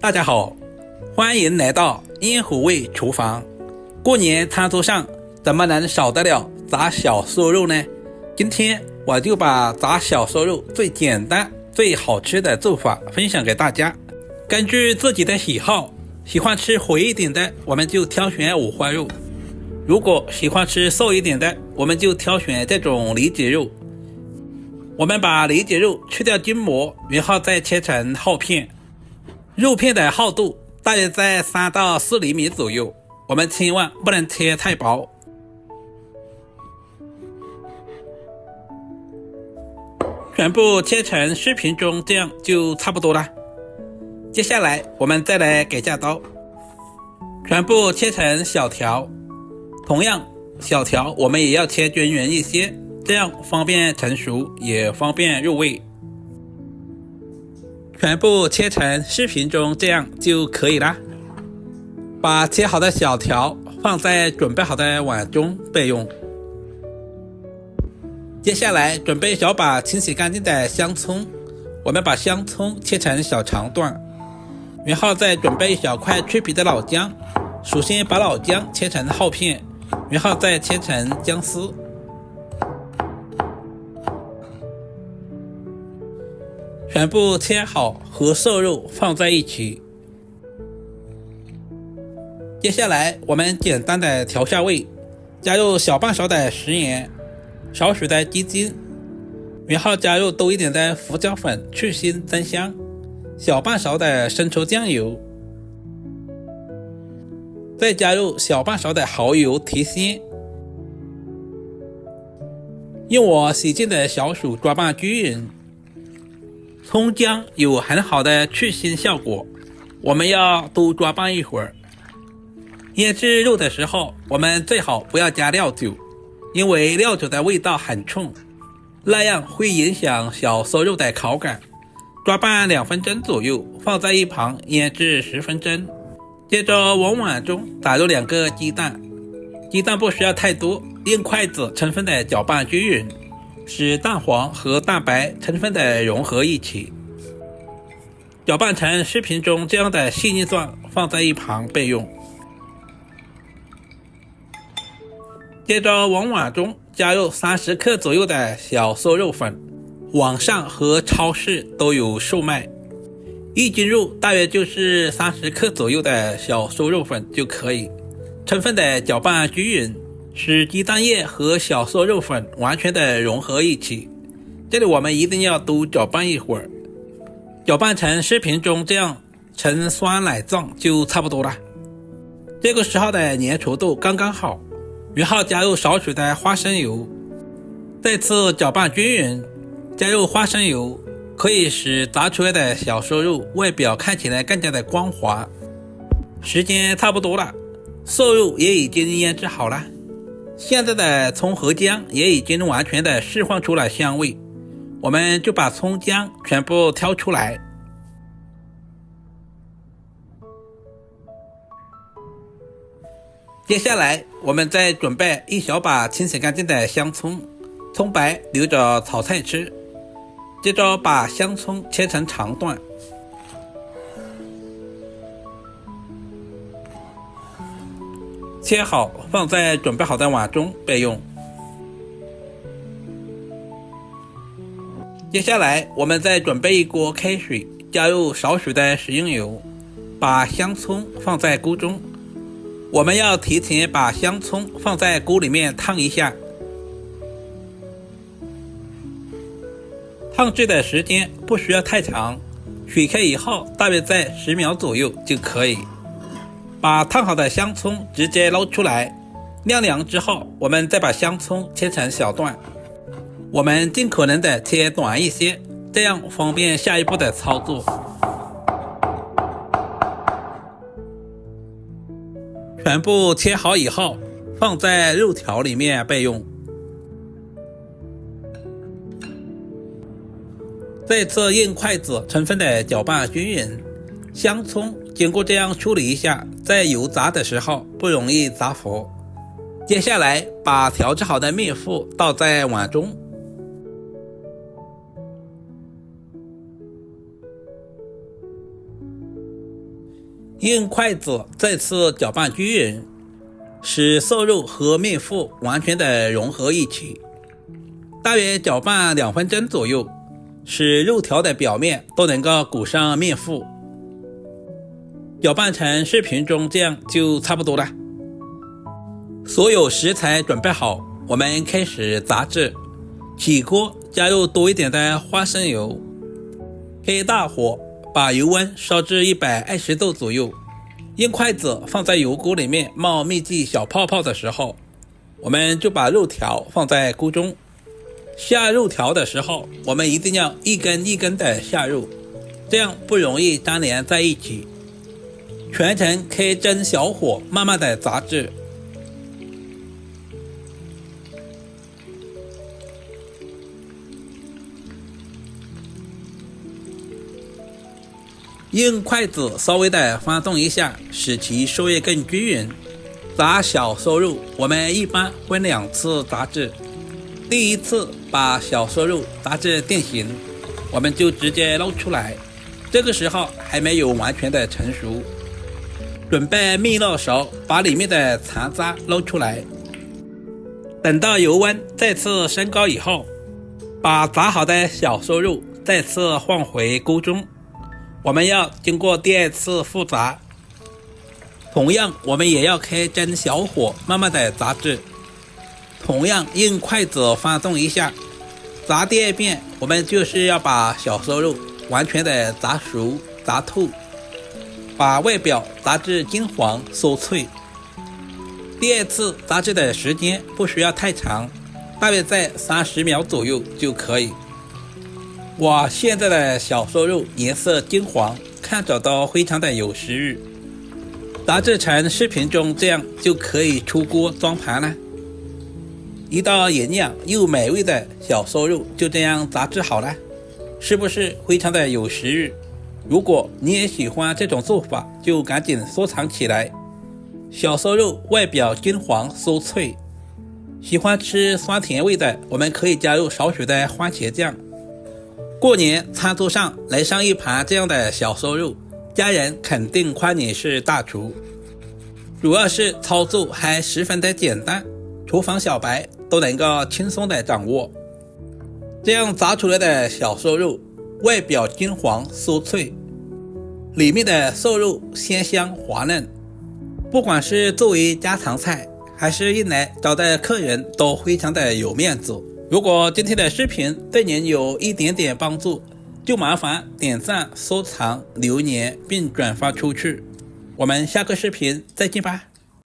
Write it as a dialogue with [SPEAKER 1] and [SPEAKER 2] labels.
[SPEAKER 1] 大家好，欢迎来到烟火味厨房。过年餐桌上怎么能少得了炸小瘦肉呢？今天我就把炸小瘦肉最简单最好吃的做法分享给大家。根据自己的喜好，喜欢吃肥一点的我们就挑选五花肉，如果喜欢吃瘦一点的我们就挑选这种里脊肉。我们把里脊肉去掉筋膜，然后再切成厚片，肉片的厚度大约在3到4厘米左右，我们千万不能切太薄。全部切成视频中这样就差不多了。接下来我们再来改架刀，全部切成小条，同样小条我们也要切均匀一些，这样方便成熟也方便入味。全部切成视频中这样就可以了。把切好的小条放在准备好的碗中备用。接下来准备小把清洗干净的香葱，我们把香葱切成小长段，然后再准备一小块去皮的老姜，首先把老姜切成厚片，然后再切成姜丝。全部切好和瘦肉放在一起。接下来我们简单的调下味，加入小半勺的食盐，少许的鸡精，然后加入多一点的胡椒粉去腥增香，小半勺的生抽酱油，再加入小半勺的蚝油提鲜。用我洗净的小手抓拌均匀。葱姜有很好的去腥效果，我们要多抓拌一会儿。腌制肉的时候我们最好不要加料酒，因为料酒的味道很冲，那样会影响小瘦肉的口感。抓拌2分钟左右，放在一旁腌制10分钟。接着往碗中打入2个鸡蛋，鸡蛋不需要太多，用筷子充分的搅拌均匀，使蛋黄和蛋白充分的融合一起。搅拌成视频中这样的细腻状，放在一旁备用。接着往碗中加入30克左右的小瘦肉粉，网上和超市都有售卖，1斤肉大约就是30克左右的小瘦肉粉就可以，充分的搅拌均匀，使鸡蛋液和小瘦肉粉完全的融合一起。这里我们一定要多搅拌一会儿，搅拌成视频中这样呈酸奶状就差不多了。这个时候的粘稠度刚刚好，然后加入少许的花生油，再次搅拌均匀。加入花生油可以使炸出来的小瘦肉外表看起来更加的光滑。时间差不多了，瘦肉也已经腌制好了，现在的葱和姜也已经完全的释放出了香味，我们就把葱姜全部挑出来。接下来我们再准备一小把清洗干净的香葱，葱白留着炒菜吃。接着把香葱切成长段，切好放在准备好的碗中备用。接下来我们再准备一锅开水，加入少许的食用油，把香葱放在锅中。我们要提前把香葱放在锅里面烫一下，烫制的时间不需要太长，水开以后大约在10秒左右就可以。把烫好的香葱直接捞出来，晾凉之后我们再把香葱切成小段，我们尽可能的切短一些，这样方便下一步的操作。全部切好以后放在肉条里面备用。再次用筷子充分的搅拌均匀，香葱经过这样处理一下，在油炸的时候不容易炸糊。接下来把调制好的面糊倒在碗中，用筷子再次搅拌均匀，使瘦肉和面糊完全的融合一起，大约搅拌2分钟左右，使肉条的表面都能够裹上面糊。搅拌成视频中这样就差不多了。所有食材准备好，我们开始炸制。起锅加入多一点的花生油，开大火把油温烧至120度左右。用筷子放在油锅里面冒密集小泡泡的时候，我们就把肉条放在锅中。下肉条的时候，我们一定要一根一根的下入，这样不容易粘连在一起。全程开中小火慢慢的炸制。用筷子稍微的翻动一下，使其受热更均匀。炸小瘦肉我们一般分2次炸制。第一次把小瘦肉炸至定型，我们就直接捞出来，这个时候还没有完全的成熟。准备蜜烙勺把里面的残渣捞出来。等到油温再次升高以后，把炸好的小瘦肉再次放回锅中。我们要经过第2次复炸，同样我们也要开中小火慢慢的炸制。同样用筷子翻动一下，炸第2遍，我们就是要把小瘦肉完全的炸熟炸透，把外表炸至金黄酥脆。第2次炸制的时间不需要太长，大约在30秒左右就可以。哇，现在的小瘦肉颜色金黄，看着都非常的有食欲。炸制成视频中这样就可以出锅装盘了。一道营养又美味的小瘦肉就这样炸制好了，是不是非常的有食欲？如果你也喜欢这种做法，就赶紧收藏起来。小瘦肉外表金黄酥脆，喜欢吃酸甜味的，我们可以加入少许的番茄酱。过年餐桌上来上一盘这样的小瘦肉，家人肯定夸你是大厨。主要是操作还十分的简单，厨房小白都能够轻松的掌握。这样炸出来的小瘦肉外表金黄酥脆，里面的瘦肉鲜香滑嫩，不管是作为家常菜还是用来招待客人都非常的有面子。如果今天的视频对您有一点点帮助，就麻烦点赞、收藏、留言并转发出去。我们下个视频再见吧。